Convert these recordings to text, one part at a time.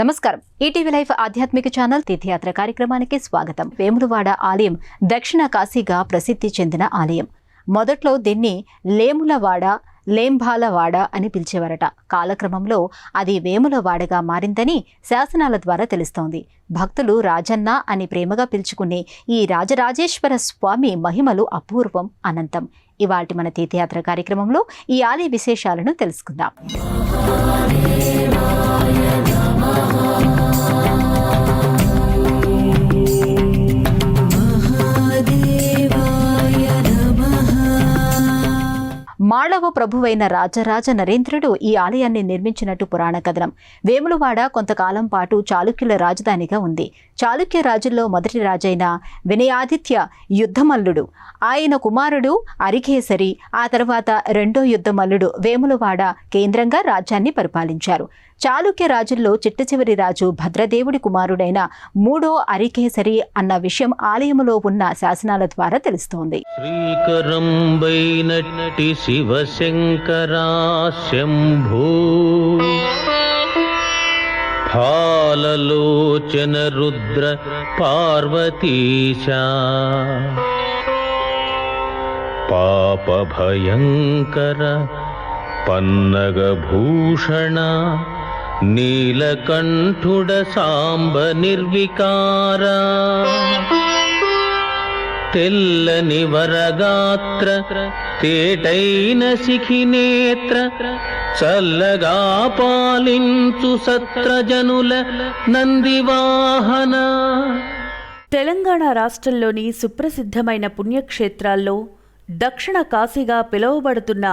నమస్కారం. ETV live ఆధ్యాత్మిక channel తీర్థయాత్ర కార్యక్రమానికి స్వాగతం. వేములవాడ ఆలయం దక్షిణ కాశీగా ప్రసిద్ధి చెందిన ఆలయం. మొదట్లో దీన్ని లేములవాడ, లేంబాలవాడ అని పిలిచేవారట. కాలక్రమంలో అది వేములవాడగా మారిందని శాసనాల ద్వారా తెలుస్తోంది. భక్తులు రాజన్న అని ప్రేమగా పిలుచుకునే ఈ రాజరాజేశ్వర స్వామి మహిమలు అపూర్వం, అనంతం. ఇవాల్టి మన తీర్థయాత్ర కార్యక్రమంలో ఈ ఆలయ విశేషాలను తెలుసుకుందాం. మాళవ ప్రభువైన రాజరాజ నరేంద్రుడు ఈ ఆలయాన్ని నిర్మించినట్టు పురాణ కథనం. వేములవాడ కొంతకాలం పాటు చాళుక్యుల రాజధానిగా ఉంది. చాళుక్య రాజుల్లో మొదటి రాజైన వినయాదిత్య యుద్ధమల్లుడు, ఆయన కుమారుడు అరికేసరి, ఆ తర్వాత రెండో యుద్ధమల్లుడు వేములవాడ కేంద్రంగా రాజ్యాన్ని పరిపాలించారు. చాళుక్య రాజుల్లో చిట్టచివరి రాజు భద్రదేవుడి కుమారుడైన మూడో అరికేసరి అన్న విషయం ఆలయములో ఉన్న శాసనాల ద్వారా తెలుస్తోంది. శ్రీకరంబైనట్టి శివశంకరా శంభూ ఫాలలోచన రుద్ర పార్వతీశా పాప భయంకర పన్నగభూషణ నీలకంఠుడ సాంబ నిర్వికార తెల్లని వరగాత్ర తేటైన శిఖినేత్ర చల్లగా పాలించు సత్రజనుల నందివాహన. తెలంగాణ రాష్ట్రంలోని సుప్రసిద్ధమైన పుణ్యక్షేత్రాల్లో దక్షిణ కాశీగా పిలువబడుతున్న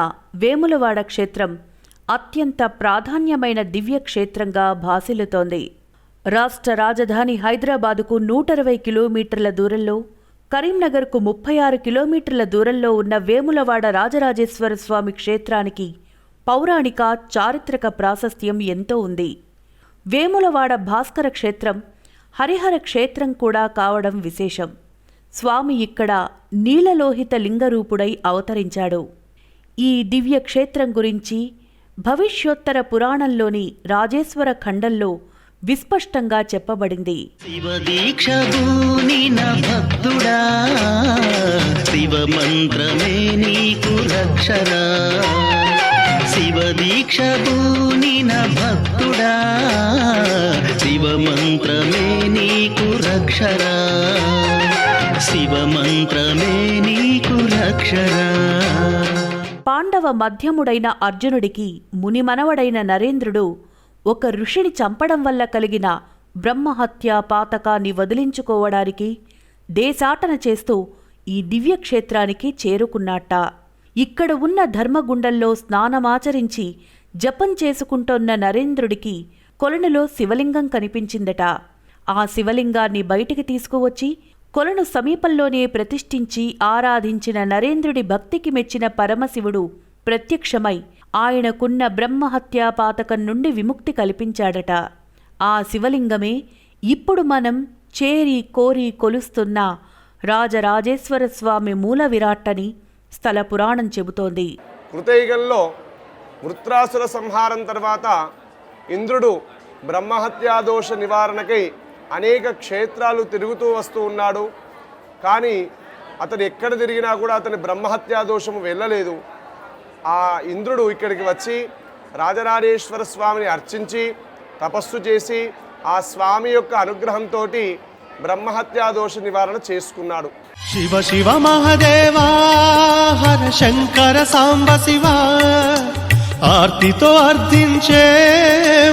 వేములవాడ క్షేత్రం అత్యంత ప్రాధాన్యమైన దివ్యక్షేత్రంగా భాసిల్లుతోంది. రాష్ట్ర రాజధాని హైదరాబాదుకు 120 కిలోమీటర్ల దూరంలో, కరీంనగర్కు 36 కిలోమీటర్ల దూరంలో ఉన్న వేములవాడ రాజరాజేశ్వర స్వామి క్షేత్రానికి పౌరాణిక, చారిత్రక ప్రాశస్త్యం ఎంతో ఉంది. వేములవాడ భాస్కర క్షేత్రం హరిహర క్షేత్రం కూడా కావడం విశేషం. స్వామి ఇక్కడ నీలలోహిత లింగరూపుడై అవతరించాడు. ఈ దివ్య క్షేత్రం గురించి భవిష్యోత్తర పురాణంలోని రాజేశ్వర ఖండంలో విస్పష్టంగా చెప్పబడింది. శివదీక్షభూనిన భక్తుడా శివమంత్రమే నీకు రక్షరా, శివదీక్షభూనిన భక్తుడా శివమంత్రమే నీకు రక్షరా, శివమంత్రమే నీకు రక్షరా. పాండవ మధ్యముడైన అర్జునుడికి మునిమనవడైన నరేంద్రుడు ఒక ఋషిని చంపడం వల్ల కలిగిన బ్రహ్మహత్యా పాతకాన్ని వదిలించుకోవడానికి దేశాటన చేస్తూ ఈ దివ్యక్షేత్రానికి చేరుకున్నట్ట. ఇక్కడ ఉన్న ధర్మగుండంలో స్నానమాచరించి జపం చేసుకుంటోన్న నరేంద్రుడికి కొలనులో శివలింగం కనిపించిందట. ఆ శివలింగాన్ని బయటికి తీసుకువచ్చి కొలను సమీపంలోనే ప్రతిష్ఠించి ఆరాధించిన నరేంద్రుడి భక్తికి మెచ్చిన పరమశివుడు ప్రత్యక్షమై ఆయనకున్న బ్రహ్మహత్యా పాతకం నుండి విముక్తి కల్పించాడట. ఆ శివలింగమే ఇప్పుడు మనం చేరి కోరి కొలుస్తున్న రాజరాజేశ్వర స్వామి మూల విరాట్టని స్థల పురాణం చెబుతోంది. కృతయుగంలో వృత్రాసుర సంహారం తర్వాత ఇంద్రుడు బ్రహ్మహత్యాదోష నివారణకై అనేక క్షేత్రాలు తిరుగుతూ వస్తూ ఉన్నాడు. కానీ అతడు ఎక్కడ తిరిగినా కూడా అతని బ్రహ్మహత్యాదోషము వెళ్ళలేదు. ఆ ఇంద్రుడు ఇక్కడికి వచ్చి రాజరాజేశ్వర స్వామిని అర్చించి తపస్సు చేసి ఆ స్వామి యొక్క అనుగ్రహంతో బ్రహ్మహత్యాదోష నివారణ చేసుకున్నాడు. శివ శివ మహదేవా హర శంకర సాంబ శివ, ఆర్తితో అర్థించే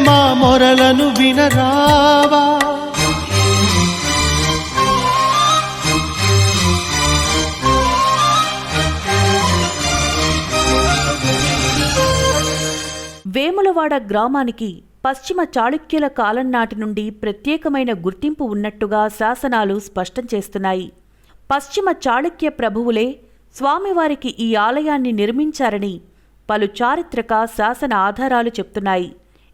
మా మొరలను వినరావా. వేములవాడ గ్రామానికి పశ్చిమ చాళుక్యుల కాలం నాటి నుండి ప్రత్యేకమైన గుర్తింపు ఉన్నట్టుగా శాసనాలు స్పష్టం చేస్తున్నాయి. పశ్చిమ చాళుక్య ప్రభువులే స్వామివారికి ఈ ఆలయాన్ని నిర్మించారని పలు చారిత్రక శాసన ఆధారాలు చెప్తున్నాయి.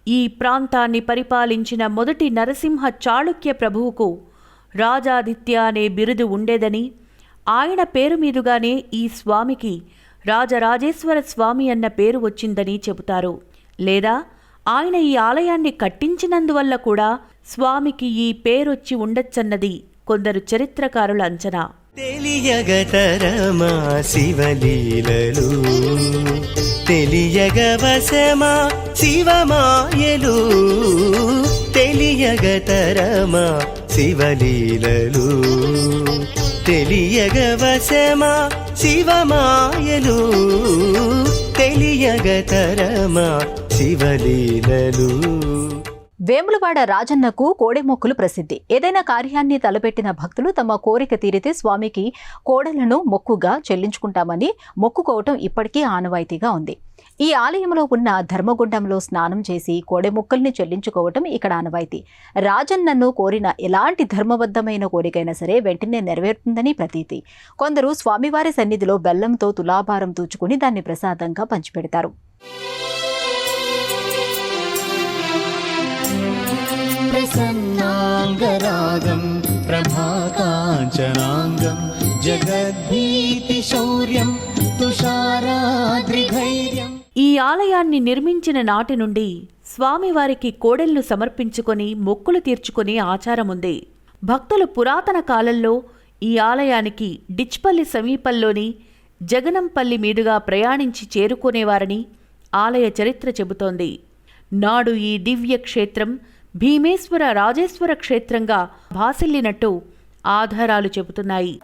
ఈ ప్రాంతాన్ని పరిపాలించిన మొదటి నరసింహ చాళుక్య ప్రభువుకు రాజాదిత్య అనే బిరుదు ఉండేదని, ఆయన పేరు మీదుగానే ఈ స్వామికి రాజరాజేశ్వర స్వామి అన్న పేరు వచ్చిందని చెబుతారు. లేదా ఆయన ఈ ఆలయాన్ని కట్టించినందువల్ల కూడా స్వామికి ఈ పేరొచ్చి ఉండొచ్చన్నది కొందరు చరిత్రకారుల అంచనా. తెలియగతరమా శివలీలలు, తెలియగవశమా శివమాయలు, తెలియగతరమా శివలీలలు, తెలియగవశమా శివమాయలు, తెలియగతరమా శివలీలలు. వేములవాడ రాజన్నకు కోడెమొక్కులు ప్రసిద్ధి. ఏదైనా కార్యాన్ని తలపెట్టిన భక్తులు తమ కోరిక తీరితే స్వామికి కోడెలను మొక్కుగా చెల్లించుకుంటామని మొక్కుకోవటం ఇప్పటికీ ఆనవాయితీగా ఉంది. ఈ ఆలయంలో ఉన్న ధర్మగుండంలో స్నానం చేసి కోడెమొక్కుల్ని చెల్లించుకోవటం ఇక్కడ ఆనవాయితీ. రాజన్నను కోరిన ఎలాంటి ధర్మబద్ధమైన కోరికైనా సరే వెంటనే నెరవేరుతుందని ప్రతీతి. కొందరు స్వామివారి సన్నిధిలో బెల్లంతో తులాభారం తూచుకుని దాన్ని ప్రసాదంగా పంచిపెడతారు. ప్రసన్నాంగరాగం ప్రభాకాంచనాంగం జగద్భీతి శౌర్యం తుషారాద్రిధైర్యం. ఈ ఆలయాన్ని నిర్మించిన నాటి నుండి స్వామివారికి కోడెలను సమర్పించుకొని మొక్కులు తీర్చుకునే ఆచారముంది. భక్తులు పురాతన కాలంలో ఈ ఆలయానికి డిచ్పల్లి సమీపంలోని జగనంపల్లి మీదుగా ప్రయాణించి చేరుకునేవారని ఆలయ చరిత్ర చెబుతోంది. నాడు ఈ దివ్య క్షేత్రం భీమేశ్వర రాజేశ్వర క్షేత్రంగా భాసిల్లినట్టు ఆధారాలు చెబుతున్నాయి.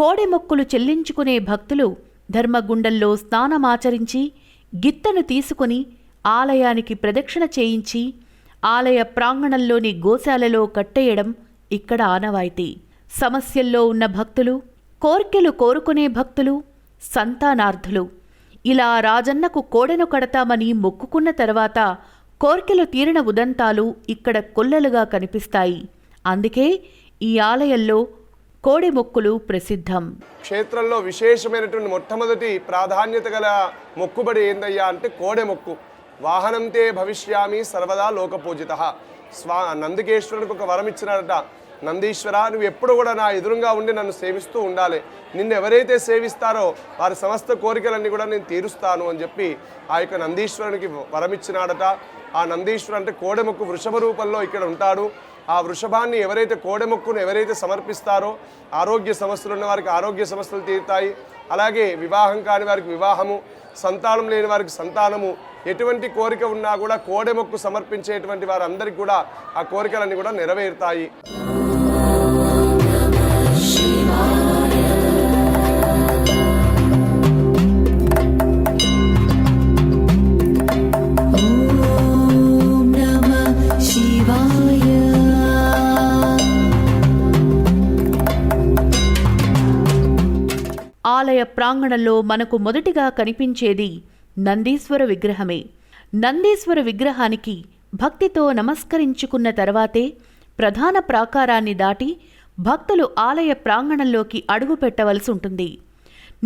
కోడెమొక్కులు చెల్లించుకునే భక్తులు ధర్మగుండంలో స్నానమాచరించి గిత్తను తీసుకుని ఆలయానికి ప్రదక్షిణ చేయించి ఆలయ ప్రాంగణంలోని గోశాలలో కట్టేయడం ఇక్కడ ఆనవాయితీ. సమస్యల్లో ఉన్న భక్తులు, కోర్కెలు కోరుకునే భక్తులు, సంతానార్థులు ఇలా రాజన్నకు కోడెను కడతామని మొక్కుకున్న తర్వాత కోర్కెలు తీరిన ఉదంతాలు ఇక్కడ కొల్లలుగా కనిపిస్తాయి. అందుకే ఈ ఆలయంలో కోడెమొక్కులు ప్రసిద్ధం. క్షేత్రంలో విశేషమైనటువంటి మొట్టమొదటి ప్రాధాన్యత గల మొక్కుబడి ఏందయ్యా అంటే కోడెమొక్కు. వాహనంతే భవిష్యామి సర్వదా లోకపూజిత. నందికేశ్వరునికి ఒక వరం ఇచ్చినారట. నందీశ్వర, నువ్వు ఎప్పుడు కూడా నా ఎదురుగా ఉండి నన్ను సేవిస్తూ ఉండాలి. నిన్ను ఎవరైతే సేవిస్తారో వారి సమస్త కోరికలన్నీ కూడా నేను తీరుస్తాను అని చెప్పి ఆ యొక్క నందీశ్వరునికి వరమిచ్చినాడట. ఆ నందీశ్వరు అంటే కోడెమొక్కు వృషభ రూపంలో ఇక్కడ ఉంటాడు. ఆ వృషభాన్ని ఎవరైతే కోడెమొక్కును ఎవరైతే సమర్పిస్తారో ఆరోగ్య సమస్యలు ఉన్న వారికి ఆరోగ్య సమస్యలు తీరుతాయి. అలాగే వివాహం కాని వారికి వివాహము, సంతానం లేని వారికి సంతానము, ఎటువంటి కోరిక ఉన్నా కూడా కోడెమొక్కు సమర్పించేటువంటి వారందరికీ కూడా ఆ కోరికలన్నీ కూడా నెరవేరుతాయి. ఆలయ ప్రాంగణంలో మనకు మొదటిగా కనిపించేది నందీశ్వర విగ్రహమే. నందీశ్వర విగ్రహానికి భక్తితో నమస్కరించుకున్న తర్వాతే ప్రధాన ప్రాకారాన్ని దాటి భక్తులు ఆలయ ప్రాంగణంలోకి అడుగు పెట్టవలసి ఉంటుంది.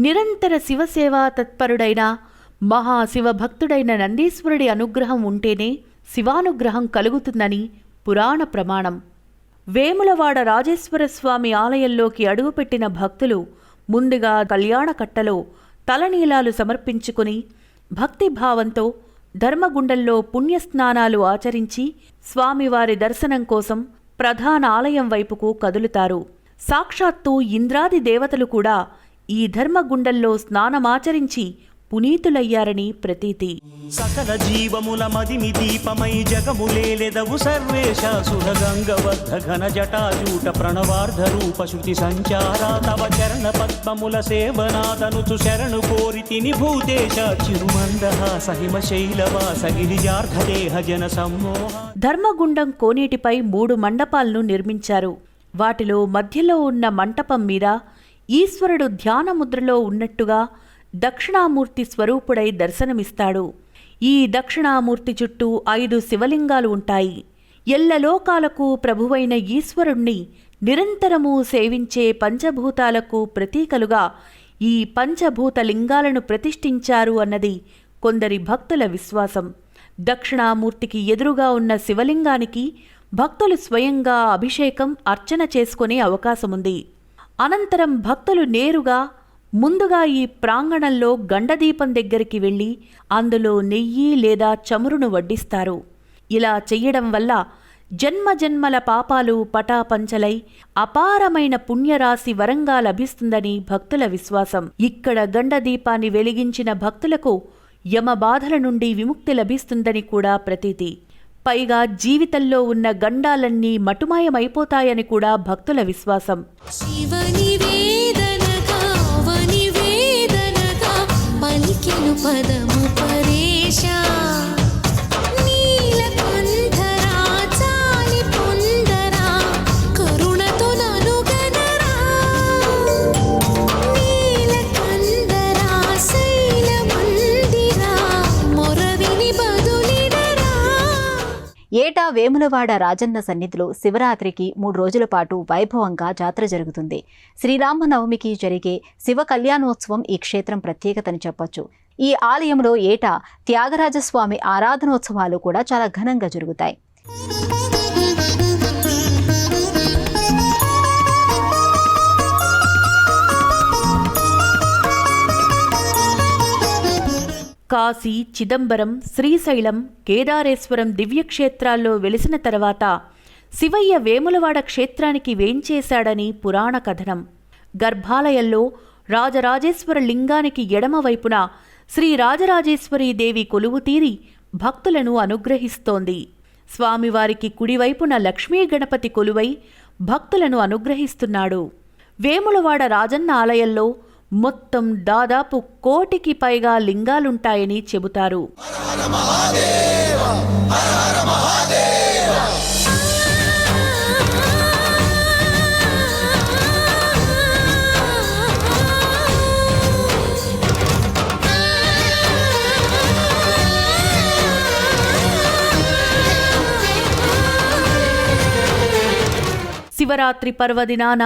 నిరంతర శివసేవా తత్పరుడైన మహాశివభక్తుడైన నందీశ్వరుడి అనుగ్రహం ఉంటేనే శివానుగ్రహం కలుగుతుందని పురాణ ప్రమాణం. వేములవాడ రాజేశ్వర స్వామి ఆలయంలోకి అడుగుపెట్టిన భక్తులు ముందుగా కళ్యాణకట్టలో తలనీలాలు సమర్పించుకుని భక్తిభావంతో ధర్మగుండంలో పుణ్యస్నానాలు ఆచరించి స్వామివారి దర్శనం కోసం ప్రధాన ఆలయం వైపుకు కదులుతారు. సాక్షాత్తు ఇంద్రాది దేవతలు కూడా ఈ ధర్మగుండంలో స్నానమాచరించి పునీతులయ్యారని ప్రతీతి. సకల జీవముల మదిని దీపమై జగములేలెదవు సర్వేశ సుధగంగవర్ధ ఘన జటాజూట ప్రణవార్ధ రూప శృతి సంచారా తవ చరణ పద్మముల సేవనాదనుచు శరణు కోరితిని భూదేశ చిరుమందహాస హిమ శైలవాస గిరిజార్ధదేహ జన సమ్మోహ. ధర్మగుండం కోనేటిపై 3 మండపాలను నిర్మించారు. వాటిలో మధ్యలో ఉన్న మంటపం మీద ఈశ్వరుడు ధ్యానముద్రలో ఉన్నట్టుగా దక్షిణామూర్తి స్వరూపుడై దర్శనమిస్తాడు. ఈ దక్షిణామూర్తి చుట్టూ 5 శివలింగాలు ఉంటాయి. ఎల్లలోకాలకు ప్రభువైన ఈశ్వరుణ్ణి నిరంతరము సేవించే పంచభూతాలకు ప్రతీకలుగా ఈ పంచభూత లింగాలను ప్రతిష్ఠించారు అన్నది కొందరి భక్తుల విశ్వాసం. దక్షిణామూర్తికి ఎదురుగా ఉన్న శివలింగానికి భక్తులు స్వయంగా అభిషేకం, అర్చన చేసుకునే అవకాశముంది. అనంతరం భక్తులు నేరుగా ముందుగా ఈ ప్రాంగణంలో గండదీపం దగ్గరికి వెళ్ళి అందులో నెయ్యి లేదా చమురును వడ్డిస్తారు. ఇలా చెయ్యడం వల్ల జన్మజన్మల పాపాలు పటాపంచలై అపారమైన పుణ్యరాశి వరంగా లభిస్తుందని భక్తుల విశ్వాసం. ఇక్కడ గండదీపాన్ని వెలిగించిన భక్తులకు యమబాధల నుండి విముక్తి లభిస్తుందని కూడా ప్రతీతి. పైగా జీవితంలో ఉన్న గండాలన్నీ మటుమాయమైపోతాయని కూడా భక్తుల విశ్వాసం. పదము పరేశా నీలకంఠరా చాలి పొందరా కరుణతో నలుగనరా నీలకంఠరా శైలమందిరా మొరవిని బదులిడరా. ఏటా వేములవాడ రాజన్న సన్నిధిలో శివరాత్రికి 3 రోజుల పాటు వైభవంగా జాతర జరుగుతుంది. శ్రీరామనవమికి జరిగే శివ కళ్యాణోత్సవం ఈ క్షేత్రం ప్రత్యేకతని చెప్పొచ్చు. ఈ ఆలయంలో ఏటా త్యాగరాజస్వామి ఆరాధనోత్సవాలు కూడా చాలా ఘనంగా జరుగుతాయి. కాశీ, చిదంబరం, శ్రీశైలం, కేదారేశ్వరం దివ్యక్షేత్రాల్లో వెలిసిన తర్వాత శివయ్య వేములవాడ క్షేత్రానికి వేంచేశాడని పురాణ కథనం. గర్భాలయంలో రాజరాజేశ్వర లింగానికి ఎడమవైపున శ్రీ రాజరాజేశ్వరీదేవి కొలువుతీరి భక్తులను అనుగ్రహిస్తోంది. స్వామివారికి కుడివైపున లక్ష్మీ గణపతి కొలువై భక్తులను అనుగ్రహిస్తున్నాడు. వేములవాడ రాజన్న ఆలయంలో మొత్తం దాదాపు 1 కోటికి పైగా లింగాలుంటాయని చెబుతారు. శివరాత్రి పర్వదినాన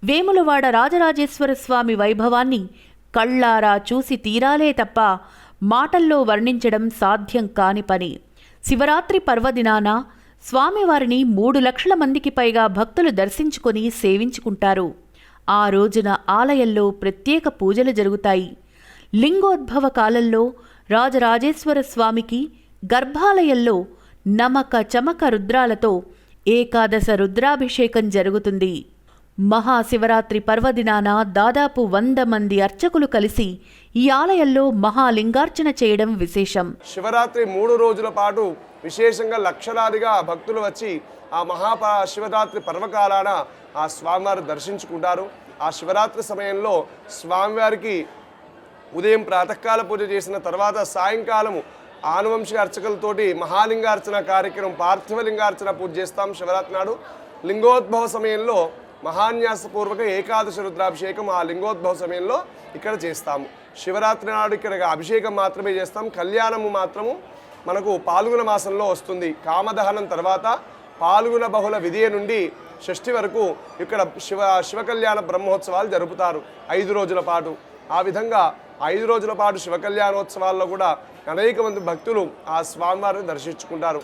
వేములవాడ రాజరాజేశ్వర స్వామి వైభవాన్ని కళ్ళారా చూసి తీరాలే తప్ప మాటల్లో వర్ణించడం సాధ్యం కాని పని. శివరాత్రి పర్వదినాన స్వామివారిని 3 లక్షల మందికి పైగా భక్తులు దర్శించుకొని సేవించుకుంటారు. ఆ రోజున ఆలయంలో ప్రత్యేక పూజలు జరుగుతాయి. లింగోద్భవ కాలంలో రాజరాజేశ్వర స్వామికి గర్భాలయంలో నమక చమక రుద్రాలతో ఏకాదశ రుద్రాభిషేకం జరుగుతుంది. మహాశివరాత్రి పర్వదినాన దాదాపు 100 మంది అర్చకులు కలిసి ఈ ఆలయంలో మహాలింగార్చన చేయడం విశేషం. శివరాత్రి 3 రోజుల పాటు విశేషంగా లక్షలాదిగా భక్తులు వచ్చి ఆ శివరాత్రి పర్వకాలాన ఆ స్వామివారు దర్శించుకుంటారు. ఆ శివరాత్రి సమయంలో స్వామివారికి ఉదయం ప్రాతకాల పూజ చేసిన తర్వాత సాయంకాలము ఆనువంశిక అర్చకులతోటి మహాలింగార్చన కార్యక్రమం, పార్థివలింగార్చన పూజ చేస్తాం. శివరాత్రి నాడు లింగోద్భవ సమయంలో మహాన్యాసపూర్వక ఏకాదశ రుద్రాభిషేకం ఆ లింగోద్భవ సమయంలో ఇక్కడ చేస్తాము. శివరాత్రి నాడు ఇక్కడ అభిషేకం మాత్రమే చేస్తాం. కళ్యాణము మాత్రము మనకు పాల్గొన మాసంలో వస్తుంది. కామదహనం తర్వాత పాల్గొన బహుళ విధియ నుండి షష్ఠి వరకు ఇక్కడ శివ కళ్యాణ బ్రహ్మోత్సవాలు జరుపుతారు 5 రోజుల పాటు. ఆ విధంగా 5 రోజుల పాటు శివ కళ్యాణోత్సవాల్లో కూడా అనేక మంది భక్తులు ఆ స్వామివారిని దర్శించుకుంటారు.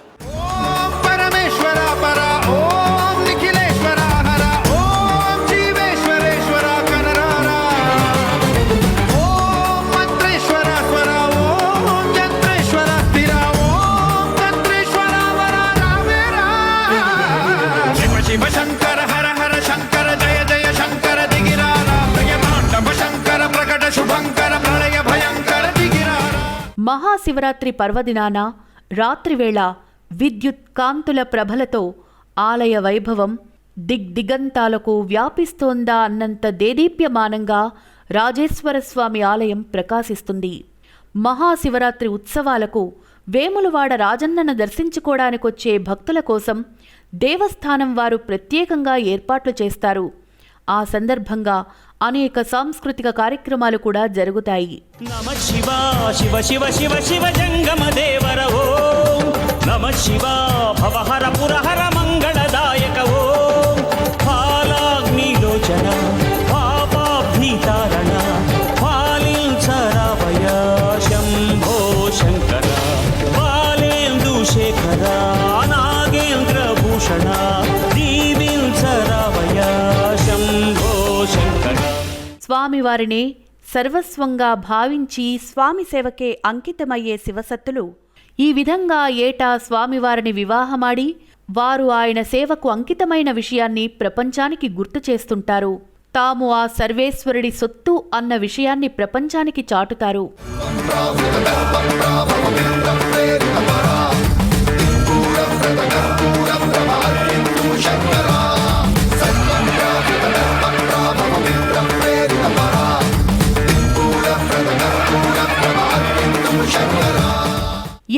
పరమేశ్వర పర ఓం నిఖిలేశ్వర హర ఓం జీవేశ్వరేశ్వర కనరార ఓం మంత్రేశ్వర స్వర ఓం జంత్రేశ్వర స్థిర ఓం తంత్రేశ్వర వర రావేరా శివ శివ శంకర హర హర శంకర జయ జయ శంకర దిగిరార తాండవ శంకర ప్రకట శుభంకర ప్రళయ భయంకర దిగిరార. మహాశివరాత్రి పర్వదినాన రాత్రివేళ విద్యుత్ కాంతుల ప్రభలతో ఆలయ వైభవం దిగ్దిగంతాలకు వ్యాపిస్తోందా అన్నంత దేదీప్యమానంగా రాజేశ్వరస్వామి ఆలయం ప్రకాశిస్తుంది. మహాశివరాత్రి ఉత్సవాలకు వేములవాడ రాజన్నను దర్శించుకోవడానికొచ్చే భక్తుల కోసం దేవస్థానం వారు ప్రత్యేకంగా ఏర్పాట్లు చేస్తారు. ఆ సందర్భంగా అనేక సాంస్కృతిక కార్యక్రమాలు కూడా జరుగుతాయి. నమ శివ శివ శివ శివ శివ జంగమ దేవర ఓం నమ శివ భవహర పురహర మంగళదాయక ఓం ఫాలాగ్నిలోచన పాపాభీతారణ ఫాలించరావయ శంభో శంకర బాలేందు శేఖర నాగేంద్ర భూషణ దీవించరావయ శంభో శంకర. స్వామివారినే సర్వస్వంగా భావించి స్వామి సేవకే అంకితమయ్యే శివసత్తులు ఈ విధంగా ఏటా స్వామివారిని వివాహమాడి వారు ఆయన సేవకు అంకితమైన విషయాన్ని ప్రపంచానికి గుర్తు చేస్తుంటారు. తాము ఆ సర్వేశ్వరుడి సొత్తు అన్న విషయాన్ని ప్రపంచానికి చాటుతారు.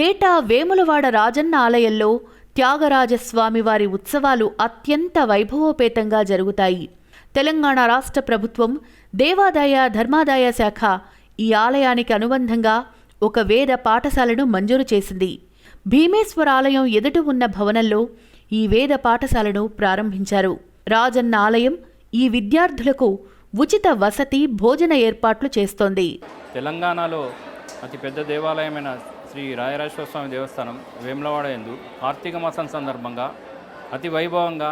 ఏటా వేములవాడ రాజన్న ఆలయంలో త్యాగరాజస్వామివారి ఉత్సవాలు అత్యంత వైభవోపేతంగా జరుగుతాయి. తెలంగాణ రాష్ట్ర ప్రభుత్వం దేవాదాయ ధర్మాదాయ శాఖ ఈ ఆలయానికి అనుబంధంగా ఒక వేద పాఠశాలను మంజూరు చేసింది. భీమేశ్వర ఆలయం ఎదుట ఉన్న భవనంలో ఈ వేద పాఠశాలను ప్రారంభించారు. రాజన్న ఆలయం ఈ విద్యార్థులకు ఉచిత వసతి భోజన ఏర్పాట్లు చేస్తోంది. తెలంగాణలో అతిపెద్ద దేవాలయమైన శ్రీ రాజరాజేశ్వర స్వామి దేవస్థానం వేములవాడ యందు కార్తీక మాసం సందర్భంగా అతి వైభవంగా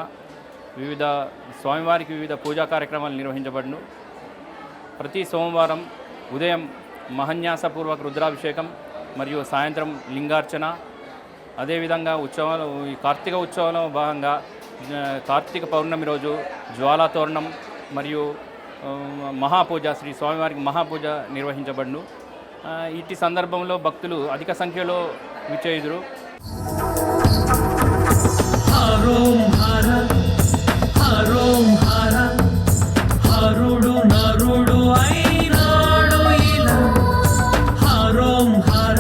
స్వామివారికి వివిధ పూజా కార్యక్రమాలు నిర్వహించబడును. ప్రతి సోమవారం ఉదయం మహన్యాసపూర్వక రుద్రాభిషేకం మరియు సాయంత్రం లింగార్చన, అదేవిధంగా ఈ కార్తీక ఉత్సవంలో భాగంగా కార్తీక పౌర్ణమి రోజు జ్వాలాతోరణం మరియు మహాపూజ, శ్రీ స్వామివారికి మహాపూజ నిర్వహించబడును. ఇట్టి సందర్భంలో భక్తులు అధిక సంఖ్యలో విచ్చేయుదురు. హరుడు నరుడు అయినాడు ఇలా హరోం హర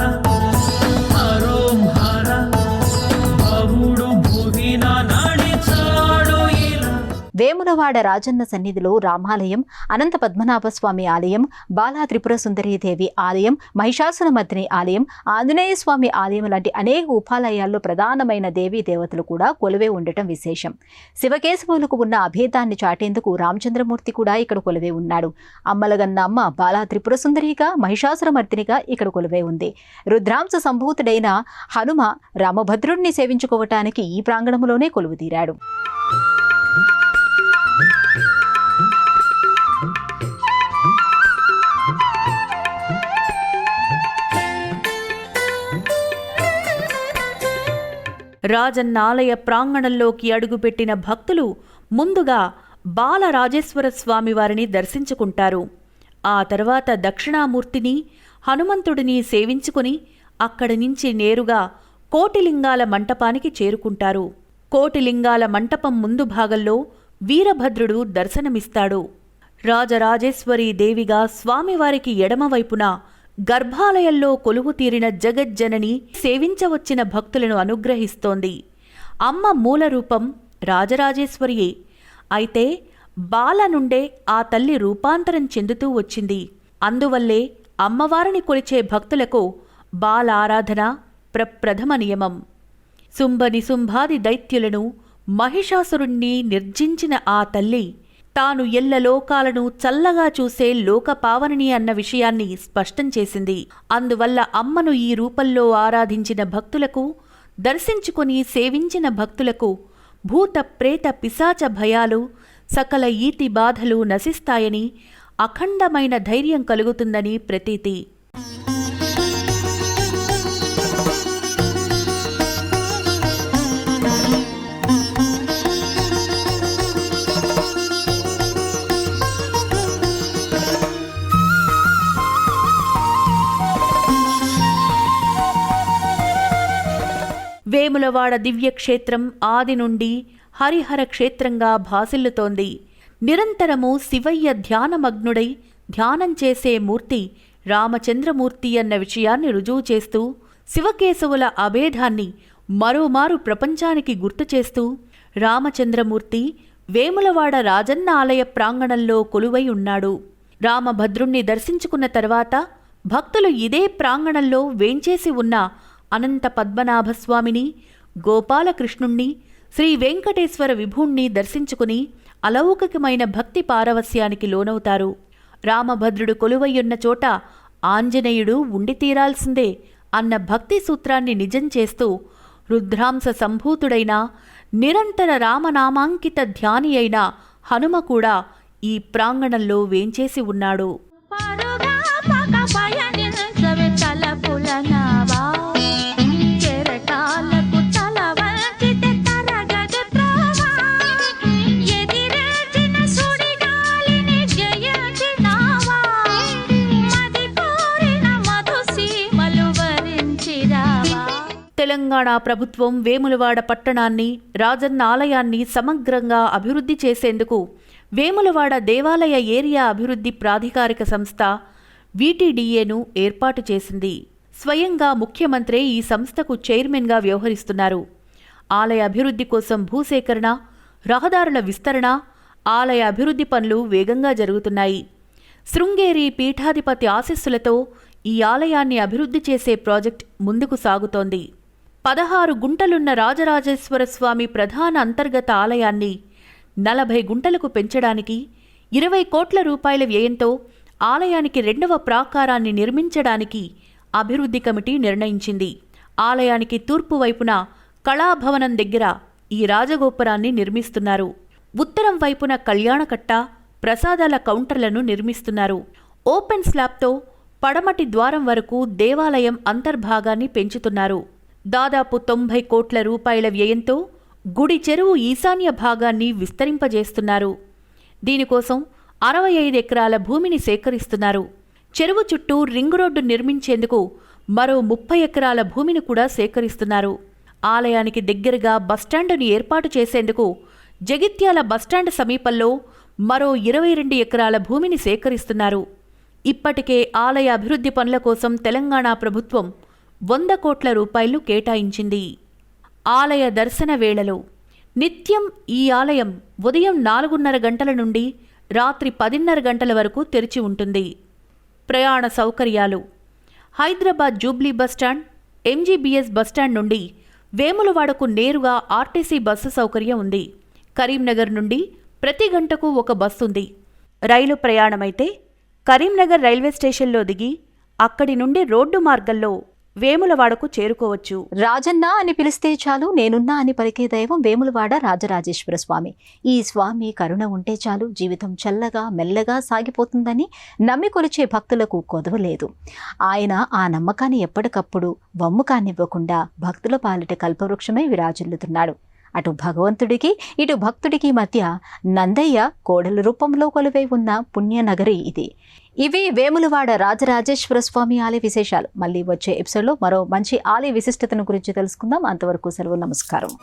హరోం హర భవుడు భువిన నడిచాడు ఇలా. వేములవాడ రాజన్న సన్నిధిలో రామాలయం, అనంత పద్మనాభస్వామి ఆలయం, బాలా త్రిపుర సుందరీదేవి ఆలయం, మహిషాసురమర్దిని ఆలయం, ఆంజనేయ స్వామి ఆలయం లాంటి అనేక ఉపాలయాల్లో ప్రధానమైన దేవీ దేవతలు కూడా కొలువే ఉండటం విశేషం. శివకేశవులకు ఉన్న అభేదాన్ని చాటేందుకు రామచంద్రమూర్తి కూడా ఇక్కడ కొలువే ఉన్నాడు. అమ్మలగన్న అమ్మ బాలా త్రిపుర సుందరిగా, మహిషాసురమర్దినిగా ఇక్కడ కొలువే ఉంది. రుద్రాంశ సంభూతుడైన హనుమ రామభద్రుడిని సేవించుకోవటానికి ఈ ప్రాంగణంలోనే కొలువుదీరాడు. రాజన్న ఆలయ ప్రాంగణంలోకి అడుగుపెట్టిన భక్తులు ముందుగా బాలరాజేశ్వర స్వామివారిని దర్శించుకుంటారు. ఆ తర్వాత దక్షిణామూర్తిని, హనుమంతుడిని సేవించుకుని అక్కడి నుంచి నేరుగా కోటిలింగాల మంటపానికి చేరుకుంటారు. కోటిలింగాల మంటపం ముందు భాగంలో వీరభద్రుడు దర్శనమిస్తాడు. రాజరాజేశ్వరీ దేవిగా స్వామివారికి ఎడమవైపున గర్భాలయంలో కొలువు తీరిన జగజ్జనని సేవించవచ్చిన భక్తులను అనుగ్రహిస్తోంది. అమ్మ మూలరూపం రాజరాజేశ్వరియే. అయితే బాల నుండే ఆ తల్లి రూపాంతరం చెందుతూ వచ్చింది. అందువల్లే అమ్మవారిని కొలిచే భక్తులకు బాల ఆరాధన ప్రప్రథమ నియమం. శుంభనిశుంభాది దైత్యులను, మహిషాసురుణ్ణి నిర్జించిన ఆ తల్లి తాను ఎల్ల లోకాలను చల్లగా చూసే లోకపావనిని అన్న విషయాన్ని స్పష్టం చేసింది. అందువల్ల అమ్మను ఈ రూపంలో ఆరాధించిన భక్తులకు, దర్శించుకుని సేవించిన భక్తులకు భూత ప్రేత పిశాచ భయాలు, సకల ఈతి బాధలు నశిస్తాయని, అఖండమైన ధైర్యం కలుగుతుందని ప్రతీతి. వేములవాడ దివ్యక్షేత్రం ఆది నుండి హరిహర క్షేత్రంగా భాసిల్లుతోంది. నిరంతరము శివయ్య ధ్యానమగ్నుడై ధ్యానం చేసే మూర్తి రామచంద్రమూర్తి అన్న విషయాన్ని రుజువు చేస్తూ, శివకేశవుల అభేదాన్ని మరోమారు ప్రపంచానికి గుర్తు చేస్తూ రామచంద్రమూర్తి వేములవాడ రాజన్న ఆలయ ప్రాంగణంలో కొలువై ఉన్నాడు. రామభద్రుణ్ణి దర్శించుకున్న తర్వాత భక్తులు ఇదే ప్రాంగణంలో వేంచేసి ఉన్న అనంత పద్మనాభస్వామిని, గోపాలకృష్ణుణ్ణి, శ్రీ వెంకటేశ్వర విభుణ్ణి దర్శించుకుని అలౌకికమైన భక్తి పారవస్యానికి లోనవుతారు. రామభద్రుడు కొలువయ్యున్న చోట ఆంజనేయుడు ఉండి తీరాల్సిందే అన్న భక్తి సూత్రాన్ని నిజం చేస్తూ రుద్రాంశ సంభూతుడైన నిరంతర రామనామాంకిత ధ్యాని అయిన హనుమ కూడా ఈ ప్రాంగణంలో వేంచేసి ఉన్నాడు. తెలంగాణ ప్రభుత్వం వేములవాడ పట్టణాన్ని, రాజన్న ఆలయాన్ని సమగ్రంగా అభివృద్ధి చేసేందుకు వేములవాడ దేవాలయ ఏరియా అభివృద్ధి ప్రాధికారిక సంస్థ VTDAను ఏర్పాటు చేసింది. స్వయంగా ముఖ్యమంత్రే ఈ సంస్థకు చైర్మన్గా వ్యవహరిస్తున్నారు. ఆలయ అభివృద్ధి కోసం భూసేకరణ, రహదారుల విస్తరణ, ఆలయ అభివృద్ధి పనులు వేగంగా జరుగుతున్నాయి. శృంగేరి పీఠాధిపతి ఆశీస్సులతో ఈ ఆలయాన్ని అభివృద్ధి చేసే ప్రాజెక్ట్ ముందుకు సాగుతోంది. 16 గుంటలున్న రాజరాజేశ్వర స్వామి ప్రధాన అంతర్గత ఆలయాన్ని 40 గుంటలకు పెంచడానికి 20 కోట్ల రూపాయల వ్యయంతో ఆలయానికి 2వ ప్రాకారాన్ని నిర్మించడానికి అభివృద్ధి కమిటీ నిర్ణయించింది. ఆలయానికి తూర్పు వైపున కళాభవనం దగ్గర ఈ రాజగోపురాన్ని నిర్మిస్తున్నారు. ఉత్తరం వైపున కళ్యాణకట్ట, ప్రసాదాల కౌంటర్లను నిర్మిస్తున్నారు. ఓపెన్ స్లాబ్తో పడమటి ద్వారం వరకు దేవాలయం అంతర్భాగాన్ని పెంచుతున్నారు. దాదాపు 90 కోట్ల రూపాయల వ్యయంతో గుడి చెరువు ఈశాన్య భాగాన్ని విస్తరింపజేస్తున్నారు. దీనికోసం 65 ఎకరాల భూమిని సేకరిస్తున్నారు. చెరువు చుట్టూ రింగ్ రోడ్డు నిర్మించేందుకు మరో 30 ఎకరాల భూమిని కూడా సేకరిస్తున్నారు. ఆలయానికి దగ్గరగా బస్టాండును ఏర్పాటు చేసేందుకు జగిత్యాల బస్టాండ్ సమీపంలో మరో 22 ఎకరాల భూమిని సేకరిస్తున్నారు. ఇప్పటికే ఆలయ అభివృద్ధి పనుల కోసం తెలంగాణ ప్రభుత్వం 100 కోట్ల రూపాయలు కేటాయించింది. ఆలయ దర్శన వేళలో నిత్యం ఈ ఆలయం ఉదయం 4:30 గంటల నుండి రాత్రి 10:30 గంటల వరకు తెరిచి ఉంటుంది. ప్రయాణ సౌకర్యాలు: Hyderabad Jubilee bus stand, MGBS bus stand నుండి వేములవాడకు నేరుగా RTC బస్సు సౌకర్యం ఉంది. కరీంనగర్ నుండి ప్రతి గంటకు ఒక బస్సు ఉంది. రైలు ప్రయాణమైతే కరీంనగర్ రైల్వే స్టేషన్లో దిగి అక్కడి నుండి రోడ్డు మార్గంలో వేములవాడకు చేరుకోవచ్చు. రాజన్న అని పిలిస్తే చాలు నేనున్నా అని పలికే దైవం వేములవాడ రాజరాజేశ్వర స్వామి. ఈ స్వామి కరుణ ఉంటే చాలు జీవితం చల్లగా మెల్లగా సాగిపోతుందని నమ్మి కొలిచే భక్తులకు కొదవలేదు. ఆయన ఆ నమ్మకాన్ని ఎప్పటికప్పుడు వమ్ము కానివ్వకుండా భక్తుల పాలిట కల్పవృక్షమై విరాజిల్లుతున్నాడు. అటు భగవంతుడికి ఇటు భక్తుడికి మధ్య నందయ్య కోడల రూపంలో కొలువై ఉన్న పుణ్యనగరి ఇది. ఇవి వేములవాడ రాజరాజేశ్వర స్వామి ఆలయ విశేషాలు. మళ్ళీ వచ్చే ఎపిసోడ్లో మరో మంచి ఆలయ విశిష్టతను గురించి తెలుసుకుందాం. అంతవరకు సెలవు, నమస్కారం.